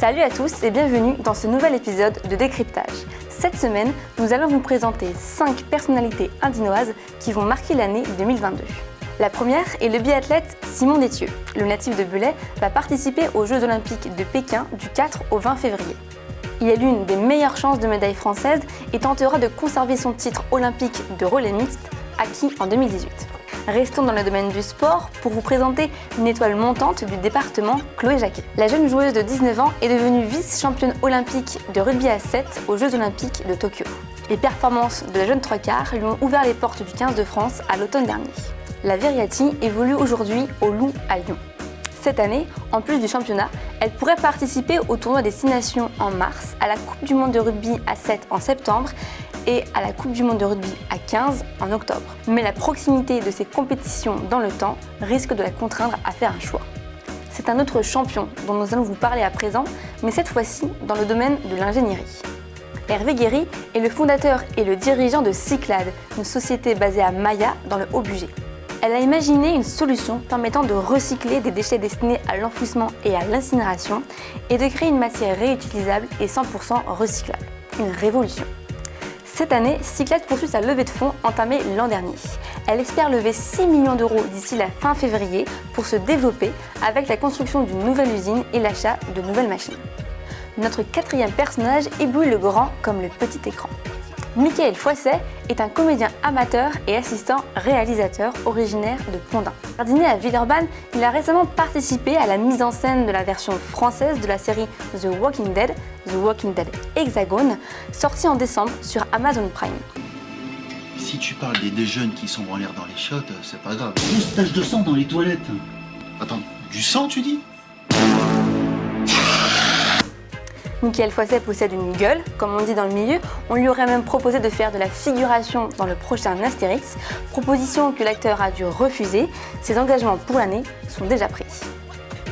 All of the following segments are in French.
Salut à tous et bienvenue dans ce nouvel épisode de Décryptage. Cette semaine, nous allons vous présenter 5 personnalités indinoises qui vont marquer l'année 2022. La première est le biathlète Simon Détieux. Le natif de Belay va participer aux Jeux Olympiques de Pékin du 4 au 20 février. Il a l'une des meilleures chances de médaille française et tentera de conserver son titre olympique de relais mixte acquis en 2018. Restons dans le domaine du sport pour vous présenter une étoile montante du département, Chloé Jacquet. La jeune joueuse de 19 ans est devenue vice-championne olympique de rugby à 7 aux Jeux Olympiques de Tokyo. Les performances de la jeune trois quarts lui ont ouvert les portes du 15 de France à l'automne dernier. La Viriati évolue aujourd'hui au Loup à Lyon. Cette année, en plus du championnat, elle pourrait participer au tournoi des 6 nations en mars, à la Coupe du monde de rugby à 7 en septembre et à la Coupe du monde de rugby à 15 en octobre. Mais la proximité de ces compétitions dans le temps risque de la contraindre à faire un choix. C'est un autre champion dont nous allons vous parler à présent, mais cette fois-ci dans le domaine de l'ingénierie. Hervé Guéry est le fondateur et le dirigeant de Cyclades, une société basée à Maya dans le Haut-Bugey. Elle a imaginé une solution permettant de recycler des déchets destinés à l'enfouissement et à l'incinération et de créer une matière réutilisable et 100% recyclable. Une révolution. Cette année, Cyclades poursuit sa levée de fonds entamée l'an dernier. Elle espère lever 6 millions d'euros d'ici la fin février pour se développer avec la construction d'une nouvelle usine et l'achat de nouvelles machines. Notre quatrième personnage éblouit le grand comme le petit écran. Mickaël Foisset est un comédien amateur et assistant réalisateur originaire de Pondin. Jardinier à Villeurbanne, il a récemment participé à la mise en scène de la version française de la série The Walking Dead Hexagone, sortie en décembre sur Amazon Prime. Si tu parles des jeunes qui sont en l'air dans les shots, c'est pas grave. 12 taches de sang dans les toilettes. Attends, du sang tu dis ? Mickaël Foisset possède une gueule, comme on dit dans le milieu. On lui aurait même proposé de faire de la figuration dans le prochain Astérix, proposition que l'acteur a dû refuser. Ses engagements pour l'année sont déjà pris.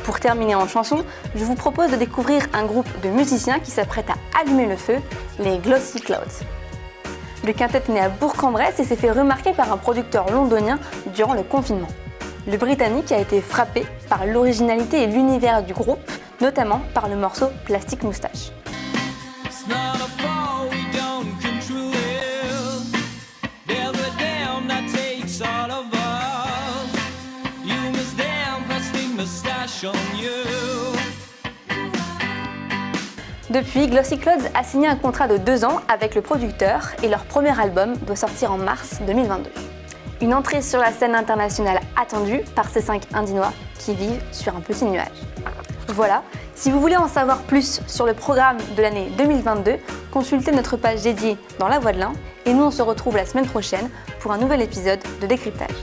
Pour terminer en chanson, je vous propose de découvrir un groupe de musiciens qui s'apprête à allumer le feu, les Glossy Clouds. Le quintet est né à Bourg-en-Bresse et s'est fait remarquer par un producteur londonien durant le confinement. Le Britannique a été frappé par l'originalité et l'univers du groupe, notamment par le morceau Plastic Moustache. Depuis, Glossy Clouds a signé un contrat de 2 ans avec le producteur et leur premier album doit sortir en mars 2022. Une entrée sur la scène internationale attendue par ces 5 Indinois qui vivent sur un petit nuage. Voilà, si vous voulez en savoir plus sur le programme de l'année 2022, consultez notre page dédiée dans La Voix de l'Ain et nous on se retrouve la semaine prochaine pour un nouvel épisode de Décryptage.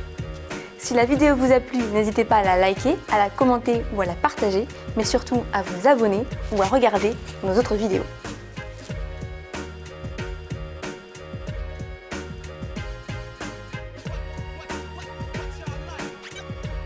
Si la vidéo vous a plu, n'hésitez pas à la liker, à la commenter ou à la partager, mais surtout à vous abonner ou à regarder nos autres vidéos.